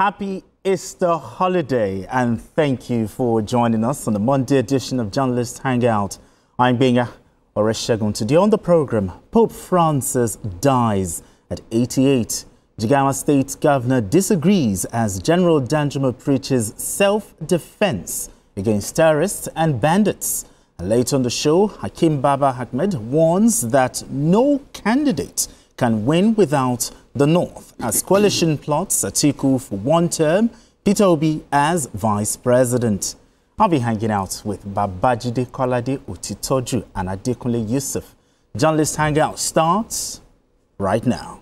Happy Easter holiday, and thank you for joining us on the Monday edition of Journalist Hangout. I'm Benga Oreshegun. Today on the program, Pope Francis dies at 88. Jigawa State Governor disagrees as General Danjuma preaches self-defense against terrorists and bandits. And later on the show, Hakim Baba Ahmed warns that no candidate can win without the North as coalition plots Atiku for one term, Peter Obi as vice president. I'll be hanging out with Babajide Kolade Otitoju and Adekunle Yusuf. Journalist Hangout starts right now.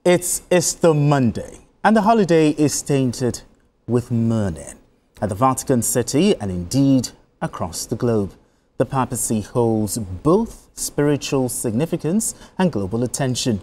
It's Easter Monday, and the holiday is tainted with mourning. At the Vatican City and indeed across the globe, the papacy holds both spiritual significance and global attention.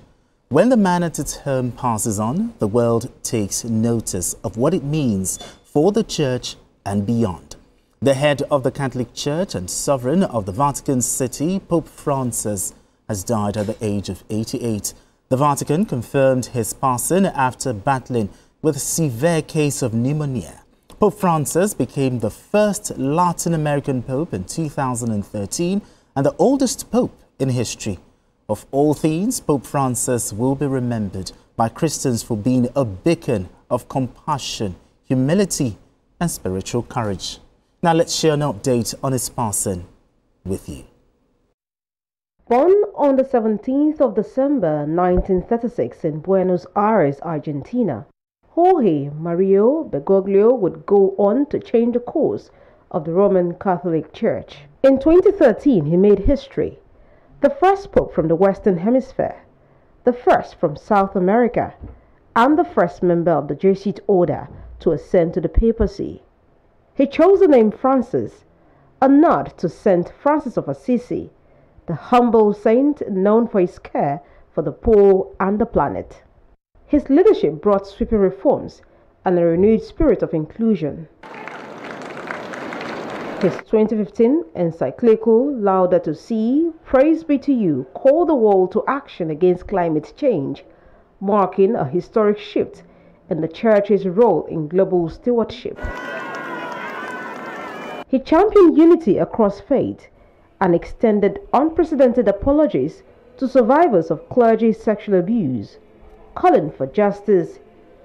When the man at its helm passes on, the world takes notice of what it means for the Church and beyond. The head of the Catholic Church and sovereign of the Vatican City, Pope Francis, has died at the age of 88. The Vatican confirmed his passing after battling with a severe case of pneumonia. Pope Francis became the first Latin American pope in 2013 and the oldest pope in history. Of all things, Pope Francis will be remembered by Christians for being a beacon of compassion, humility, and spiritual courage. Now let's share an update on his passing with you. Born on the 17th of December 1936 in Buenos Aires, Argentina, Jorge Mario Bergoglio would go on to change the course of the Roman Catholic Church. In 2013, he made history, the first pope from the Western Hemisphere, the first from South America, and the first member of the Jesuit order to ascend to the papacy. He chose the name Francis, a nod to Saint Francis of Assisi, the humble saint known for his care for the poor and the planet. His leadership brought sweeping reforms and a renewed spirit of inclusion. His 2015 encyclical Laudato Si, Praise Be to You, called the world to action against climate change, marking a historic shift in the Church's role in global stewardship. He championed unity across faith and extended unprecedented apologies to survivors of clergy sexual abuse, calling for justice,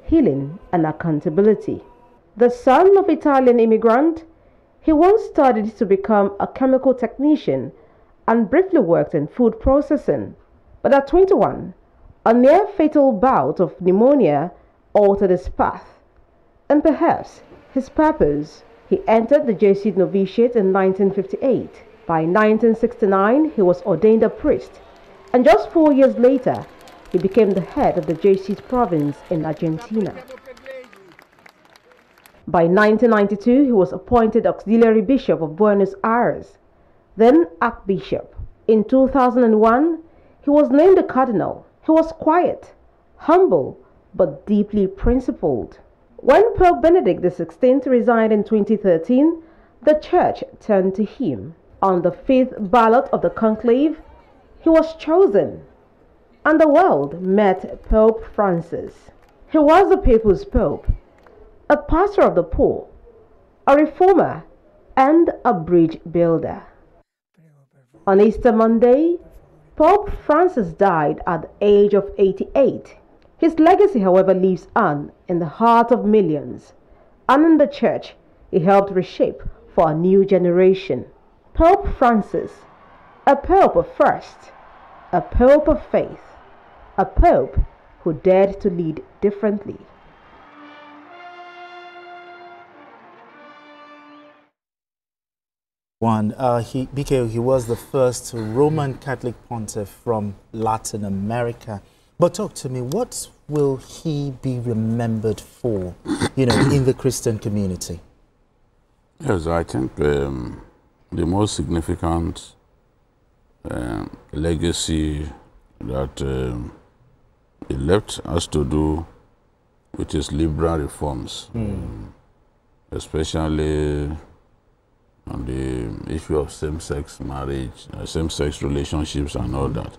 healing, and accountability. The son of Italian immigrant, he once studied to become a chemical technician and briefly worked in food processing. But at 21, a near-fatal bout of pneumonia altered his path, and perhaps his purpose. He entered the Jesuit novitiate in 1958. By 1969, he was ordained a priest, and just 4 years later, he became the head of the Jesuit province in Argentina. By 1992, he was appointed Auxiliary Bishop of Buenos Aires, then Archbishop. In 2001, he was named a cardinal. He was quiet, humble, but deeply principled. When Pope Benedict XVI resigned in 2013, the Church turned to him. On the fifth ballot of the conclave, he was chosen, and the world met Pope Francis. He was the people's pope, a pastor of the poor, a reformer, and a bridge builder. On Easter Monday, Pope Francis died at the age of 88. His legacy, however, lives on in the heart of millions, and in the Church, he helped reshape for a new generation. Pope Francis, a pope of first, a pope of faith, a pope who dared to lead differently. He was the first Roman Catholic pontiff from Latin America. But talk to me, what will he be remembered for, in the Christian community? Yes, I think the most significant legacy that he left us to do, which is liberal reforms, especially on the issue of same-sex marriage, same-sex relationships and all that.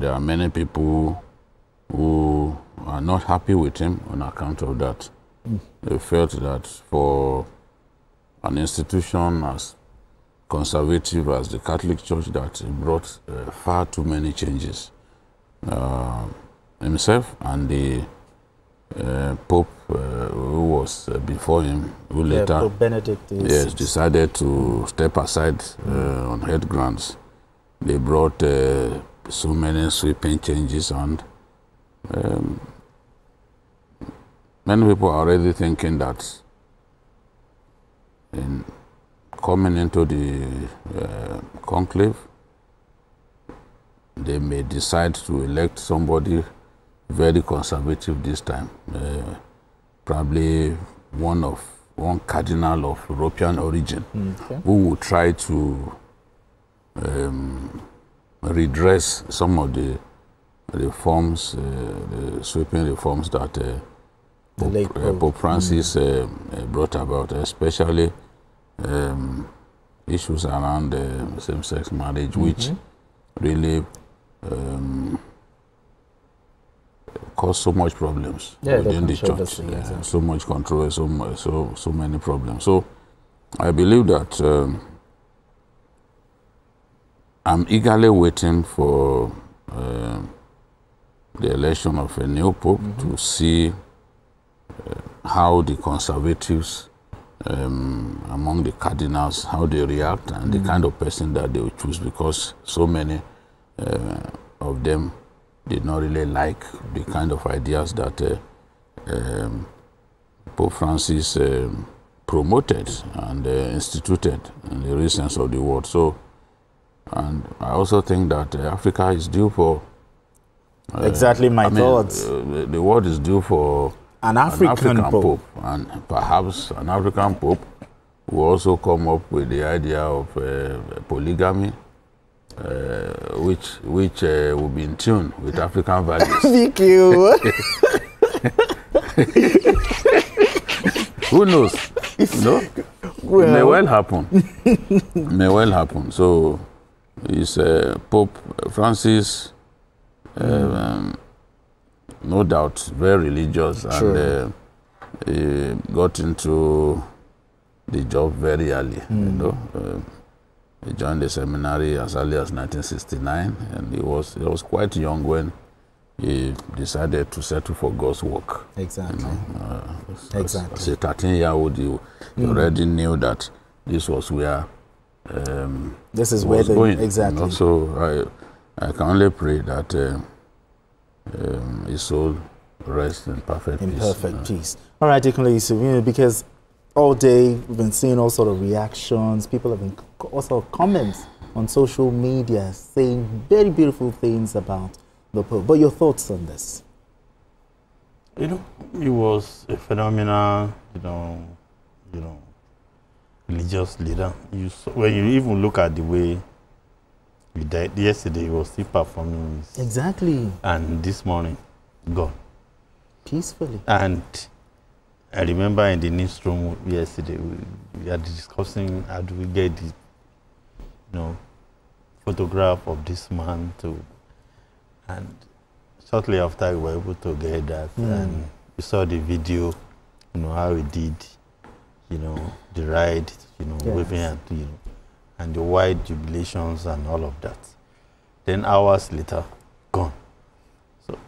There are many people who are not happy with him on account of that. They felt that for an institution as conservative as the Catholic Church, that it brought far too many changes. Himself and the Pope who was before him, who later Pope Benedict decided to step aside on health grounds. They brought so many sweeping changes, and many people are already thinking that in coming into the conclave, they may decide to elect somebody very conservative this time, probably one cardinal of European origin, who will try to redress some of the reforms, the sweeping reforms that Pope Francis brought about, especially issues around same-sex marriage, which really caused so much problems within the church. So much control, so many problems. So I believe that I'm eagerly waiting for the election of a new pope to see how the conservatives among the cardinals, how they react, and the kind of person that they will choose, because so many of them did not really like the kind of ideas that Pope Francis promoted and instituted in the real sense of the word. So, and I also think that Africa is due for exactly my thoughts. The world is due for an African pope, and perhaps an African pope will also come up with the idea of polygamy, which will be in tune with African values. Thank you. Who knows? You know, well, it may well happen. May well happen. So, it's Pope Francis. No doubt, very religious, and he got into the job very early. You know, he joined the seminary as early as 1969, and he was quite young when he decided to settle for God's work. Exactly. You know, exactly. As a 13-year-old, he already knew that this was where this is where the going. Exactly. You know? So I can only pray that his soul rests in perfect peace. In perfect peace. All right, Deacon Yusuf, you know, because all day we've been seeing all sort of reactions. People have been also comments on social media saying very beautiful things about the Pope. But your thoughts on this? You know, he was a phenomenal, you know, religious leader. When you even look at the way he died yesterday, he was still performing his, exactly, and this morning, gone peacefully. And I remember in the newsroom yesterday, we are discussing how do we get the, you know, photograph of this man to, and shortly after we were able to get that, and we saw the video, you know, how he did, you know, the ride, you know, waving at, you know, and the wide jubilations and all of that. Then hours later, gone. So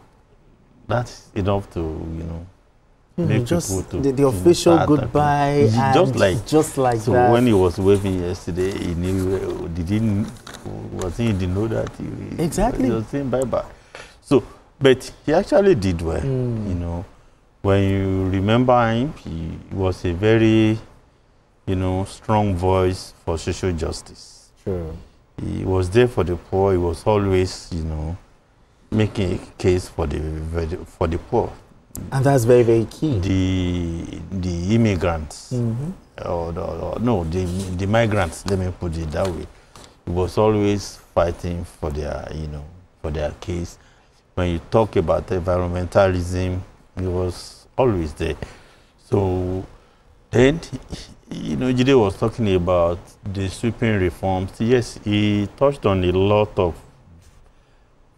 that's enough to, you know, make just people to, the official goodbye, and just like so that. So when he was waving yesterday, he knew, he didn't know that he was saying bye-bye. So, but he actually did well, you know. When you remember him, he was a very, you know, strong voice for social justice. Sure. He was there for the poor. He was always, you know, making a case for the poor. And that's very, very key. The immigrants, or the migrants, let me put it that way. He was always fighting for their, you know, for their case. When you talk about environmentalism, he was always there. So Then, you know, Jide was talking about the sweeping reforms. Yes, he touched on a lot of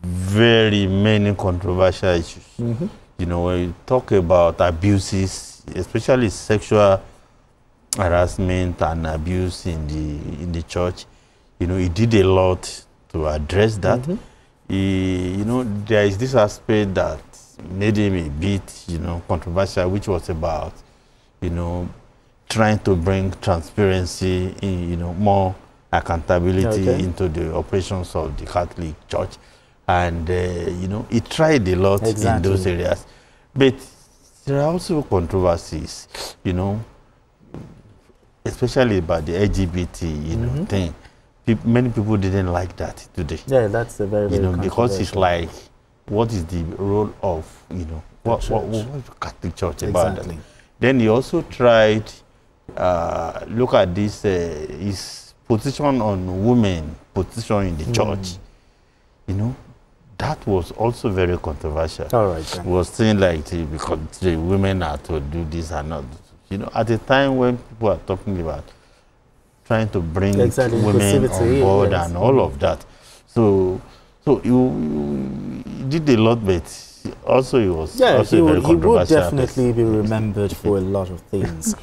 very many controversial issues. You know, when you talk about abuses, especially sexual harassment and abuse in the church, you know, he did a lot to address that. You know, there is this aspect that made him a bit, you know, controversial, which was about, you know, trying to bring transparency, in, you know, more accountability into the operations of the Catholic Church. And, you know, he tried a lot in those areas. But there are also controversies, you know, especially about the LGBT, you know, thing. Many people didn't like that today. Yeah, that's a very, you know, because it's like, what is the role of, you know, what the Catholic Church about that? Then he also tried, look at this, his position on women, position in the church, you know, that was also very controversial. All right. Then. He was saying like, because the women are to do this and not, you know, at a time when people are talking about trying to bring women on board and all of that. So you did a lot, but also he was also very controversial. He would definitely be remembered for a lot of things.